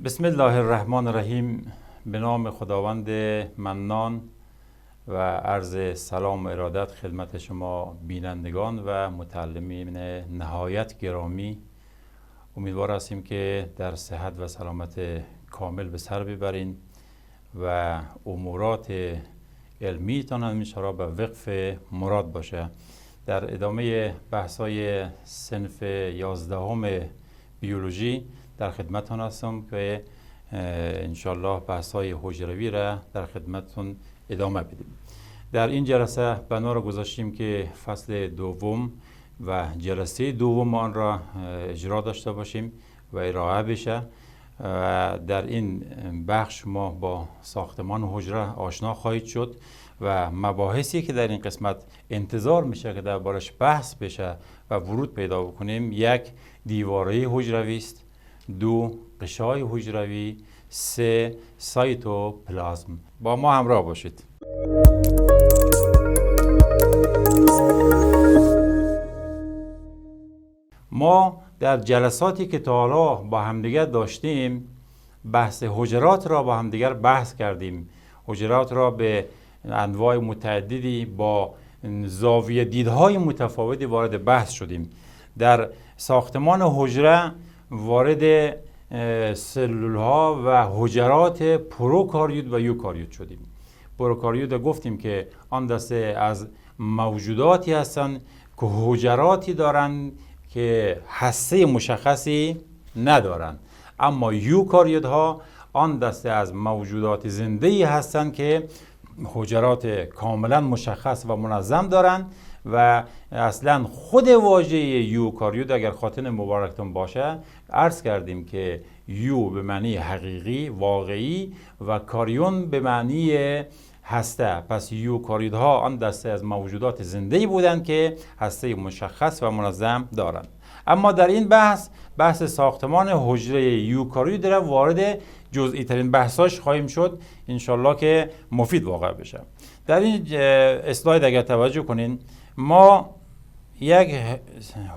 بسم الله الرحمن الرحیم. به نام خداوند منان و عرض سلام و ارادت خدمت شما بینندگان و متعلمین نهایت گرامی. امیدوار هستیم که در صحت و سلامت کامل به سر ببرین و امورات علمیتان همیشه را به وقف مراد باشه. در ادامه بحث‌های صنف 11 بیولوژی در خدمتتان هستم که انشالله بحث‌های حجروی را در خدمتتون ادامه بدیم. در این جلسه بنا را گذاشتیم که فصل دوم و جلسه دوم آن را اجرا داشته باشیم و ارائه بشه. در این بخش ما با ساختمان حجره آشنا خواهید شد و مباحثی که در این قسمت انتظار میشه که دربارش بحث بشه و ورود پیدا بکنیم: یک، دیواره حجروی است. 2، غشای حجروی. 3، سایتوپلازم. با ما همراه باشید. ما در جلساتی که تا حالا با همدیگر داشتیم بحث حجرات را با همدیگر بحث کردیم. حجرات را به انواع متعددی با زاویه دیدهای متفاوتی وارد بحث شدیم. در ساختمان حجره وارد سلول ها و حجرات پروکاریوت و یوکاریوت شدیم. پروکاریوت گفتیم که آن دسته از موجوداتی هستند که حجراتی دارند که هسته مشخصی ندارند، اما یوکاریوت ها آن دسته از موجودات زنده‌ای هستند که حجرات کاملا مشخص و منظم دارند و اصلا خود واژه یوکاریوت اگر خاطر مبارکتون باشه عرض کردیم که یو به معنی حقیقی، واقعی و کاریون به معنی هسته. پس یوکاریوت ها آن دسته از موجودات زنده‌ای بودند که هسته مشخص و منظم دارند. اما در این بحث ساختمان حجره یوکاریوت را وارد جزئی ترین بحثاش خواهیم شد، انشالله که مفید واقع بشه. در این اسلاید اگر توجه کنین، ما یک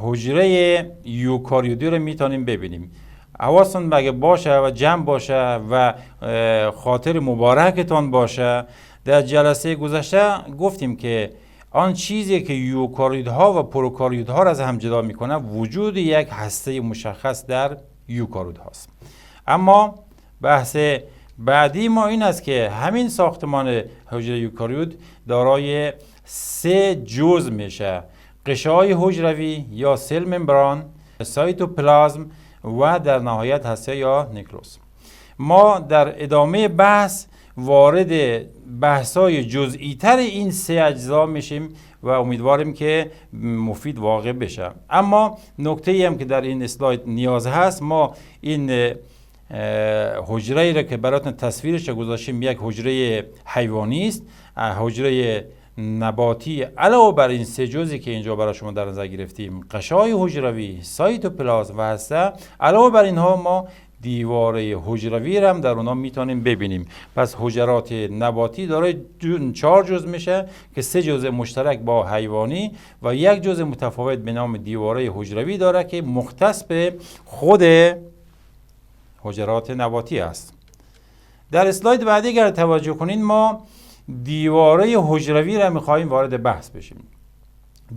حجره یوکاریوتی رو میتونیم ببینیم. حواستون بگه باشه و جمع باشه و خاطر مبارکتان باشه. در جلسه گذشته گفتیم که آن چیزی که یوکاریوت ها و پروکاریوت ها را از هم جدا میکنه وجود یک هسته مشخص در یوکاریوت هاست. اما بحث بعدی ما این است که همین ساختمان حجره یوکاریوت دارای 3 جزء میشه: غشای حجروی یا سل ممبران، سایتوپلازم و در نهایت هسته یا نیوکلئوس. ما در ادامه بحث وارد بحث‌های جزئی تر این 3 اجزا میشیم و امیدواریم که مفید واقع بشه. اما نکته‌ای هم که در این اسلاید نیاز هست، ما این حجره را که براتون تصویرش گذاشتیم یک حجره حیوانی است. حجره نباتی علاوه بر این 3 جزئی که اینجا برای شما در نظر گرفتیم، غشای حجروی، سایتوپلازم و هسته، علاوه بر اینها ما دیواره حجروی را هم در اونها میتونیم ببینیم. پس حجرات نباتی دارای 4 جزء میشه که 3 جزء مشترک با حیوانی و 1 جزء متفاوت به نام دیواره حجروی داره که مختص به خود حجرات نباتی است. در اسلاید بعدی اگر توجه کنین، ما دیواره حجروی را میخواهیم وارد بحث بشیم.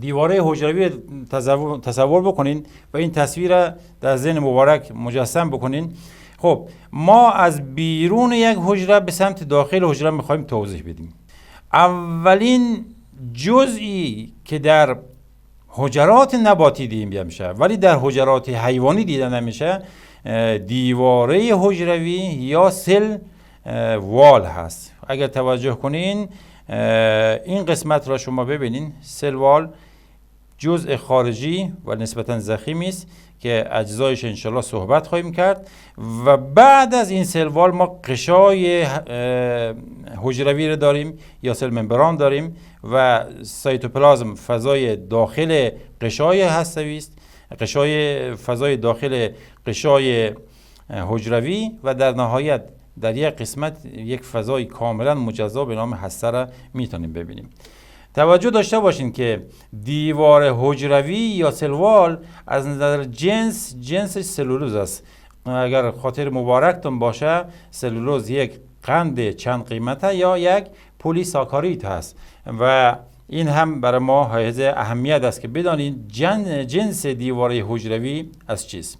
دیواره حجروی تصور بکنین و این تصویر را در ذهن مبارک مجسم بکنین. خب ما از بیرون یک حجره به سمت داخل حجره میخوایم توضیح بدیم. اولین جزئی که در حجرات نباتی دیده میشه ولی در حجرات حیوانی دیده نمیشه، دیواره حجروی یا سل وال هست. اگر توجه کنین این قسمت را شما ببینین، سل وال جزء خارجی و نسبتا ضخیمی است که اجزایش انشالله صحبت خواهیم کرد و بعد از این سل وال ما غشای حجروی را داریم یا سل ممبران داریم و سایتوپلازم فضای داخل غشای هستوی است، فضای داخل غشای حجروی و در نهایت در یک قسمت یک فضای کاملا مجزا به نام هسته را میتونیم ببینیم. توجه داشته باشین که دیوار حجروی یا سلوال از نظر جنس سلولوز است. اگر خاطر مبارکتون باشه سلولوز یک قند چند قیمته یا یک پلی ساکاریت هست و این هم برای ما حائز اهمیت است که بدانید جنس دیواره حجروی از چیست.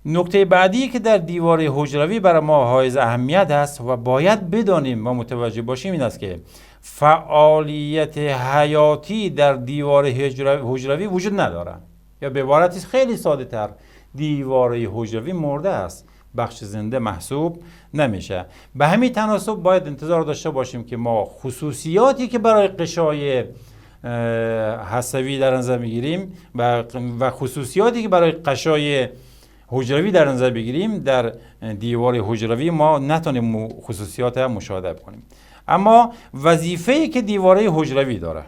نکته بعدی که در دیواره حجروی برای ما حائز اهمیت است و باید بدانیم و متوجه باشیم این است که فعالیت حیاتی در دیواره حجروی وجود نداره، یا به عبارتی خیلی ساده تر دیواره حجروی مرده است، بخش زنده محسوب نمیشه. به همین تناسب باید انتظار داشته باشیم که ما خصوصیاتی که برای غشای حصوی در نظر میگیریم و خصوصیاتی که برای غشای حجروی در نظر بگیریم در دیوار حجروی ما نتونیم خصوصیات مشاهده کنیم. اما وظیفه‌ای که دیواره حجروی داره،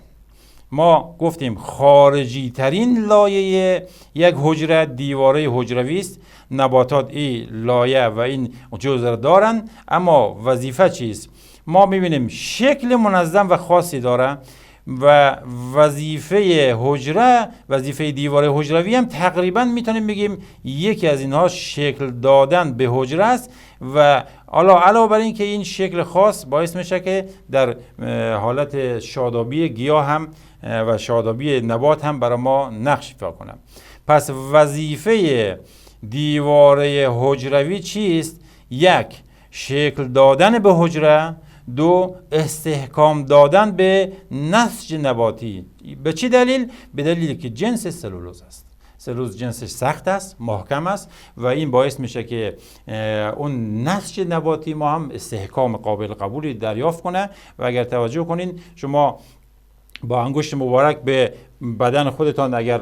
ما گفتیم خارجی ترین لایه یک حجره دیواره حجروی است. نباتات این لایه و این جزء دارن، اما وظیفه چیست؟ ما میبینیم شکل منظم و خاصی داره و وظیفه حجره، وظیفه دیواره حجروی هم تقریبا میتونیم بگیم یکی از اینها شکل دادن به حجره است و علاوه بر این که این شکل خاص باعث میشه که در حالت شادابی گیاه هم و شادابی نبات هم برای ما نقش ایفا کنه. پس وظیفه دیواره حجروی چیست؟ یک، شکل دادن به حجره. دو، استحکام دادن به نسج نباتی. به چه دلیل؟ به دلیلی که جنس سلولوز است. سلولوز جنسش سخت است، محکم است و این باعث میشه که اون نسج نباتی ما هم استحکام قابل قبولی دریافت کنه و اگر توجه کنین شما با انگشت مبارک به بدن خودتان اگر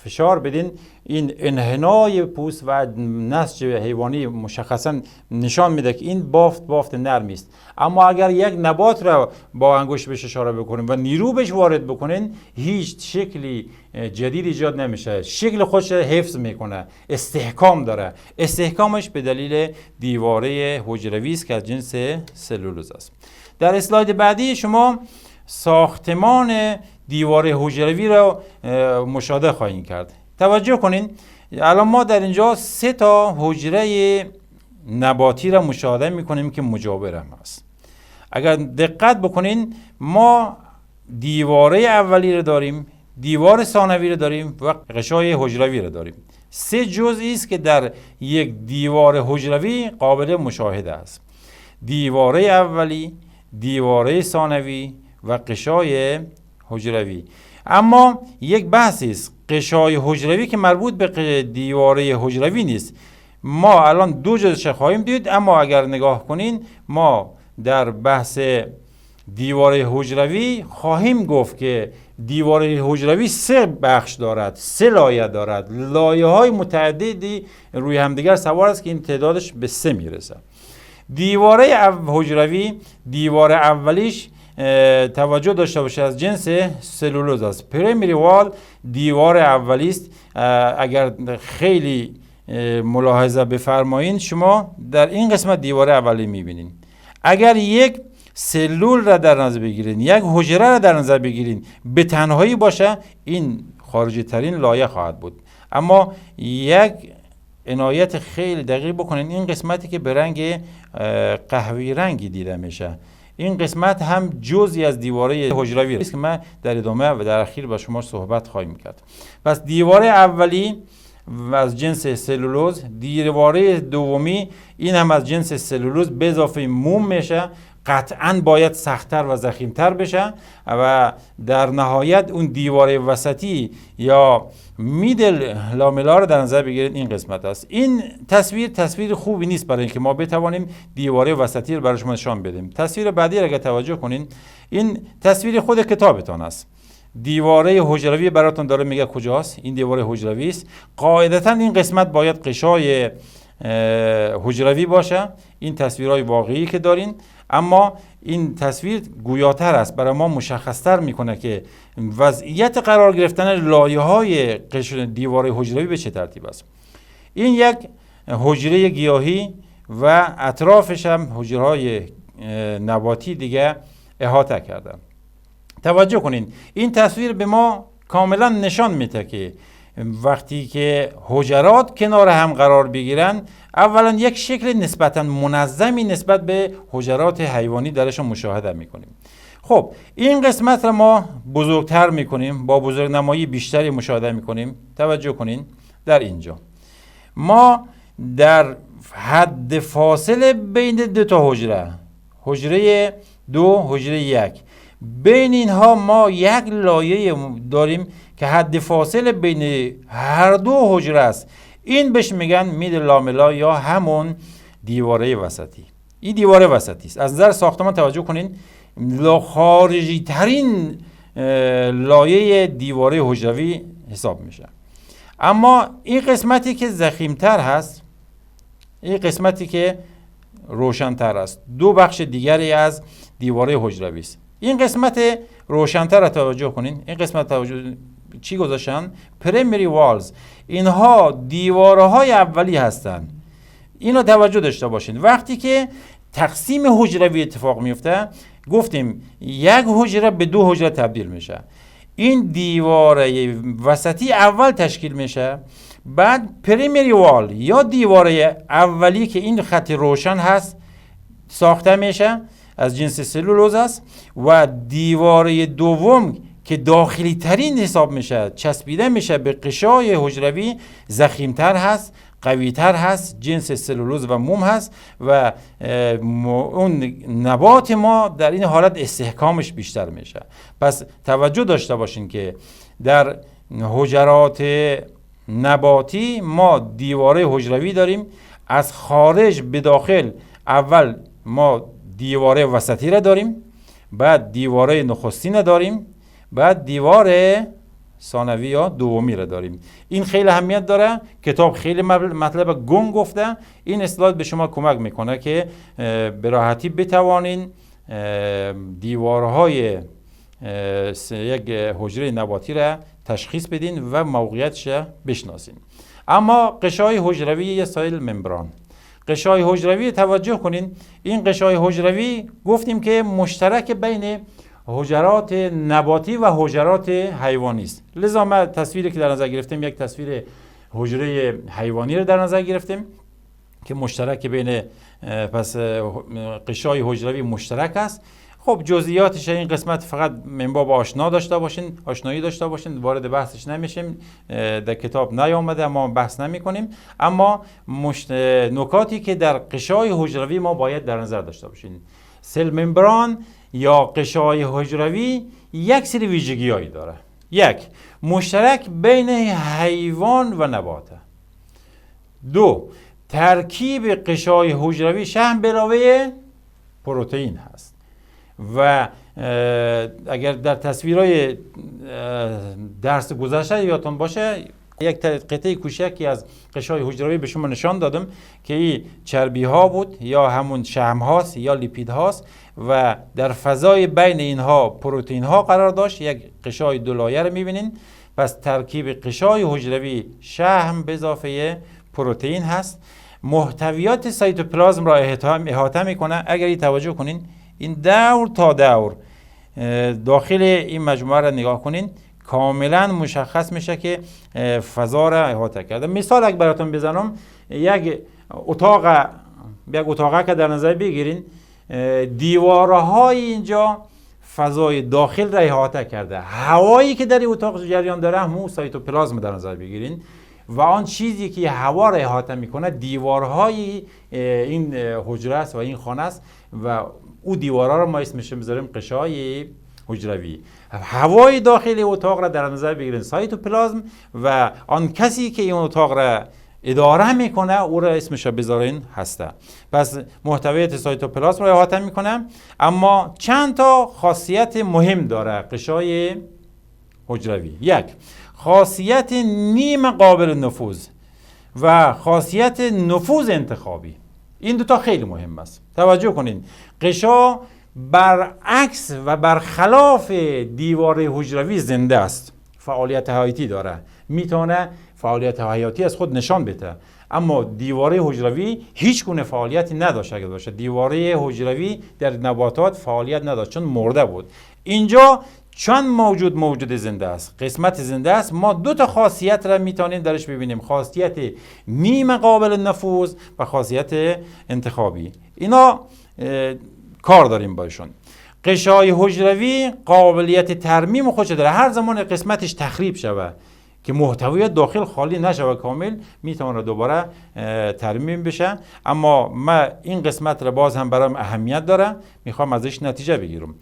فشار بدین، این انحنای پوست و نسج حیوانی مشخصا نشان میده که این بافت نرمی است. اما اگر یک نبات را با انگشت بهش اشاره بکنین و نیرو بهش وارد بکنین، هیچ شکلی جدید ایجاد نمیشه، شکل خودش حفظ میکنه، استحکام داره. استحکامش به دلیل دیواره حجروی است که از جنس سلولوز است. در اسلاید بعدی شما ساختمان دیواره حجروی را مشاهده خواهیم کرد. توجه کنین، الان ما در اینجا 3 تا حجره نباتی را مشاهده میکنیم که مجاور هم هست. اگر دقت بکنین ما دیواره اولی را داریم، دیوار ثانوی را داریم و غشای حجروی را داریم. 3 جزئی است که در یک دیوار حجروی قابل مشاهده است: دیواره اولی، دیواره ثانوی و غشای حجروی. اما یک بحثی است، غشای حجروی که مربوط به دیواره حجروی نیست. ما الان 2 جزش خواهیم دید، اما اگر نگاه کنین ما در بحث دیواره حجروی خواهیم گفت که دیواره حجروی 3 بخش دارد، 3 لایه دارد، لایه های متعددی روی همدیگر سوار است که این تعدادش به 3 میرسه. دیواره حجروی، دیوار اولیش توجه داشته باشه از جنس سلولوز است. پریمری وال دیوار اولی است. اگر خیلی ملاحظه بفرمایید شما در این قسمت دیوار اولی میبینید. اگر یک سلول را در نظر بگیرین، یک حجره را در نظر بگیرین، به تنهایی باشه، این خارجی ترین لایه خواهد بود. اما یک عنایت خیلی دقیق بکنین، این قسمتی که به رنگ قهوه‌ای رنگی دیده میشه، این قسمت هم جزئی از دیواره حجروی است که من در ادامه و در اخیر با شما صحبت خواهیم کرد. پس دیواره اولی از جنس سلولوز، دیواره دومی این هم از جنس سلولوز به اضافه موم میشه، قطعاً باید سخت‌تر و ضخیم‌تر بشه و در نهایت اون دیواره وسطی یا میدل لاملا رو در نظر بگیرید. این قسمت است. این تصویر خوبی نیست برای اینکه ما بتوانیم دیواره وسطی رو برای شما نشان بدیم. تصویر بعدی رو اگه توجه کنین، این تصویر خود کتابتان است. دیواره حجروی براتون داره میگه کجاست. این دیواره حجروی است. قاعدتاً این قسمت باید غشای حجروی باشه. این تصویرهای واقعی که دارین، اما این تصویر گویاتر است، برای ما مشخصتر میکنه که وضعیت قرار گرفتن لایه‌های دیواره حجروی به چه ترتیب است. این یک حجره گیاهی و اطرافش هم حجره‌های نباتی دیگه احاطه کرده. توجه کنین، این تصویر به ما کاملا نشان میده که وقتی که حجرات کنار هم قرار بگیرن، اولا یک شکل نسبتا منظمی نسبت به حجرات حیوانی درشون مشاهده میکنیم. خب این قسمت رو ما بزرگتر میکنیم، با بزرگنمایی بیشتری مشاهده میکنیم. توجه کنین در اینجا ما در حد فاصله بین دو تا حجره 2 حجره 1، بین اینها ما یک لایه داریم که حد فاصله بین هر دو حجره است. این بهش میگن میدل لاملا یا همون دیواره وسطی. این دیواره وسطی است. از نظر ساختمان توجه کنین، خارجی ترین لایه دیواره حجروی حساب میشه. اما این قسمتی که ضخیم‌تر هست، این قسمتی که روشن‌تر است، دو بخش دیگری از دیواره حجروی است. این قسمت روشن‌تر را توجه کنین. این قسمت توجه چی گذاشتن؟ پریمری والز. اینها دیوارهای اولی هستند. اینو توجه داشته باشین. وقتی که تقسیم حجروی اتفاق میفته، گفتیم یک حجره به دو حجره تبدیل میشه. این دیواره وسطی اول تشکیل میشه، بعد پریمری وال یا دیواره اولی که این خط روشن هست ساخته میشه، از جنس سلولوز است، و دیواره دوم که داخلی ترین حساب میشه، چسبیده میشه به قشای حجروی، ضخیم‌تر هست، قوی‌تر هست، جنس سلولوز و موم هست و اون نبات ما در این حالت استحکامش بیشتر میشه. پس توجه داشته باشین که در حجرات نباتی ما دیواره حجروی داریم، از خارج به داخل اول ما دیواره وسطی را داریم، بعد دیواره نخستین را داریم، بعد دیواره ثانوی یا دومی را داریم. این خیلی اهمیت داره. کتاب خیلی مطلب گنگ گفته. این اصطلاح به شما کمک میکنه که به راحتی بتوانین دیوارهای یک حجره نباتی را تشخیص بدین و موقعیتش بشناسین. اما قشای حجروی یا سایل ممبران، قشای حجروی توجه کنین. این قشای حجروی گفتیم که مشترک بین حجرات نباتی و حجرات حیوانی است. لذا ما تصویری که در نظر گرفتیم یک تصویر حجره حیوانی رو در نظر گرفتیم که مشترک بین پس قشای حجروی مشترک است. خب جزئیاتش این قسمت فقط من باب آشنایی داشته باشین، وارد بحثش نمیشیم، در کتاب نیامده، ما بحث نمی کنیم. اما نکاتی که در قشای حجروی ما باید در نظر داشته باشین: سل ممبران یا قشای حجروی یک سری ویژگی‌هایی داره. یک، مشترک بین حیوان و نبات. دو، ترکیب قشای حجروی شحم به علاوه پروتئین هست. و اگر در تصویرهای درس گذشته یادتون باشه، یک قطعه کوچکی از قشای حجروی به شما نشان دادم که این چربی ها بود یا همون شحم هاست یا لیپید هاست و در فضای بین اینها پروتئین ها قرار داشت. یک قشای دو لایه رو میبینین. پس ترکیب قشای حجروی شحم به اضافه پروتئین هست. محتویات سایتوپلازم را احاطه میکنه. اگر این توجه کنین، این دور تا دور داخل این مجموعه را نگاه کنین، کاملا مشخص میشه که فضا را احاطه کرده. مثال اگر براتون بزنم، یک اتاق که در نظر بگیرین، دیوارهای اینجا فضای داخل را احاطه کرده. هوایی که در این اتاق جریان داره همون سایتوپلازم در نظر بگیرین و آن چیزی که هوا را احاطه میکنه دیوارهای این حجره است و این خانه است و او دیوارها را ما اسمش میذاریم قشای حجروی. هوای داخلی اتاق را در نظر بگیرین سایتوپلازم و آن کسی که این اتاق را اداره میکنه او را اسمش بذارین هسته. پس محتویات سایتوپلازم را احاطه میکنه. اما چند تا خاصیت مهم داره قشای حجروی. یک، خاصیت نیم قابل نفوذ و خاصیت نفوذ انتخابی. این دوتا خیلی مهم است. توجه کنین، قشا برعکس و برخلاف دیوار حجروی زنده است، فعالیت حیاتی داره، میتونه فعالیت حیاتی از خود نشان بده. اما دیواره حجروی هیچ گونه فعالیتی نداشت. اگر باشه دیواره حجروی در نباتات فعالیت نداشت چون مرده بود. اینجا چون موجود زنده است، قسمت زنده است، ما دو تا خاصیت را میتونیم درش ببینیم، خاصیت نیمه قابل نفوذ و خاصیت انتخابی. اینا کار داریم باشون. غشای حجروی قابلیت ترمیم خودش داره. هر زمان قسمتش تخریب شوه که محتویات داخل خالی نشوه کامل، میتونه دوباره ترمیم بشه. اما من این قسمت را باز هم برام اهمیت داره، میخوام ازش نتیجه بگیرم.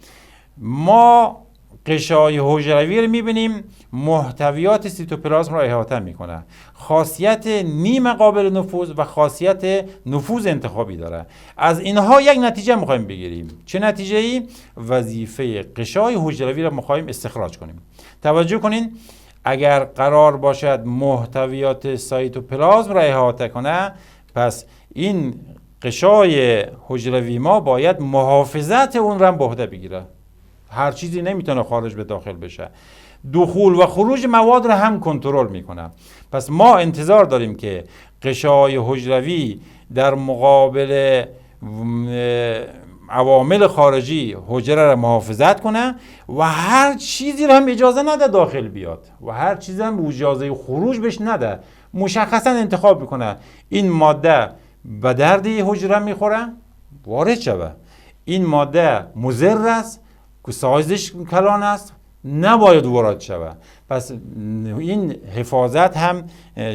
ما غشای حجروی رو میبینیم محتویات سیتوپلازم را احاطه میکنه، خاصیت نیمه قابل نفوذ و خاصیت نفوذ انتخابی داره. از اینها یک نتیجه میخوایم بگیریم. چه نتیجه ای؟ وظیفه غشای حجروی را میخوایم استخراج کنیم. توجه کنین، اگر قرار باشد محتویات سایتوپلازم را احاطه کنه، پس این غشای حجروی ما باید محافظت اون را به عهده بگیره. هر چیزی نمیتونه خارج به داخل بشه. دخول و خروج مواد را هم کنترل میکنه. پس ما انتظار داریم که غشای حجروی در مقابل عوامل خارجی حجره را محافظت کنه و هر چیزی را هم اجازه نده داخل بیاد و هر چیزی هم اجازه خروج بهش نده. مشخصا انتخاب میکنه این ماده به درد حجره میخوره، وارد شوه. این ماده مضر است که سایزش کلان است، نباید وارد شوه. پس این حفاظت هم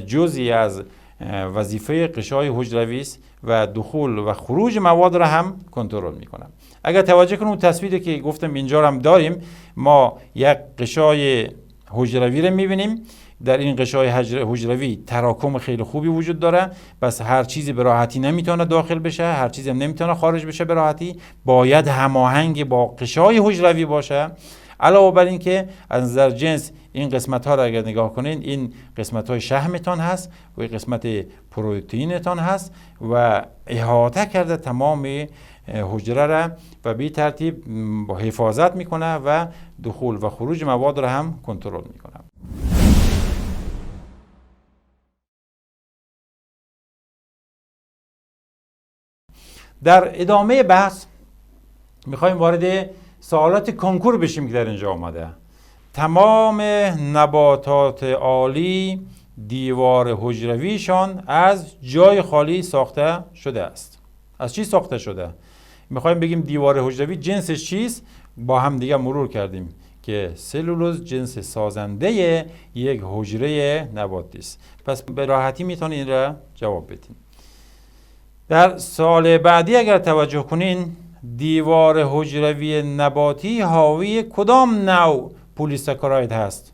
جزئی از وظیفه غشای حجروی است و دخول و خروج مواد را هم کنترل میکنه. اگر توجه کنیم تصویری که گفتم اینجا هم داریم، ما یک غشای حجروی را میبینیم. در این غشای حجروی تراکم خیلی خوبی وجود داره، پس هر چیزی به راحتی نمیتونه داخل بشه، هر چیزی هم نمیتونه خارج بشه به راحتی. باید هماهنگ با غشای حجروی باشه. علاوه بر این که از نظر جنس این قسمت ها را اگر نگاه کنین، این قسمت های شحمتان هست و این قسمت پروتئینتان هست و احاطه کرده تمام حجره را و به ترتیب با حفاظت میکنه و دخول و خروج مواد را هم کنترل میکنه. در ادامه بحث میخوایم وارد سوالات کنکور بشیم که در اینجا آمده. تمام نباتات عالی دیوار حجرویشان از جای خالی ساخته شده است. از چی ساخته شده؟ میخوایم بگیم دیوار حجروی جنسش چیست؟ با هم دیگه مرور کردیم که سلولوز جنس سازنده یک حجره نباتی است. پس به راحتی میتونید این را جواب بدین. در سال بعدی اگر توجه کنین، دیوار حجروی نباتی حاوی کدام نوع پلیساکاراید هست؟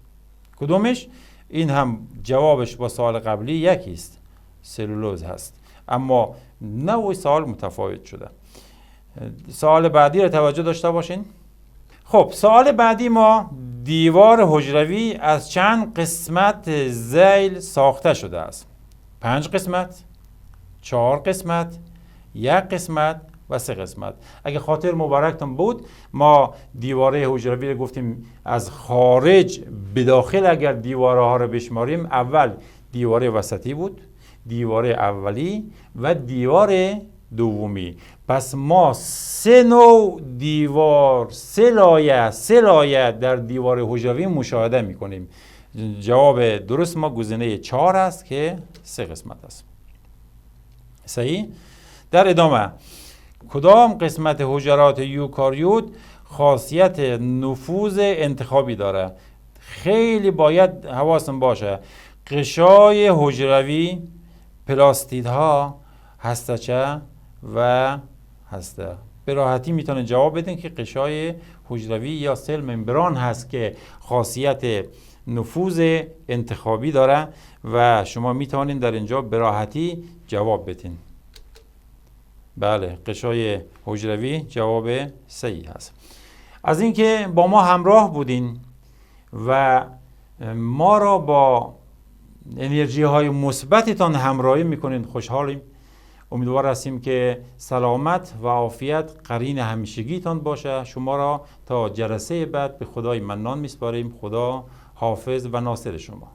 کدومش؟ این هم جوابش با سال قبلی یکی است، سلولوز هست، اما نوع سال متفاوت شده. سال بعدی را توجه داشته باشین. خب سال بعدی ما دیوار حجروی از چند قسمت ذیل ساخته شده است؟ 5 قسمت، 4 قسمت، 1 قسمت و 3 قسمت. اگه خاطر مبارکتون بود، ما دیواره حجروی رو گفتیم از خارج به داخل. اگر دیواره ها رو بشماریم، اول دیواره وسطی بود، دیواره اولی و دیوار دومی. پس ما 3 نوع دیوار، 3 لایه در دیوار حجروی مشاهده میکنیم. جواب درست ما گزینه 4 است که 3 قسمت است. صحیح؟ در ادامه، کدام قسمت حجرات یوکاریوت خاصیت نفوذ انتخابی داره؟ خیلی باید حواسم باشه. غشای حجروی، پلاستیدها، هستچه و هسته. به راحتی میتونه جواب بدین که غشای حجروی یا سل ممبران هست که خاصیت نفوذ انتخابی داره و شما میتونین در اینجا به راحتی جواب بدین. بله، غشای حجروی جواب صحیح هست. از اینکه با ما همراه بودین و ما را با انرژی های مثبتتان همراهی میکنین خوشحالیم. امیدوار هستیم که سلامت و عافیت قرین همیشگیتان باشه. شما را تا جلسه بعد به خدای منان میسپاریم. خدا حافظ و ناصر شما.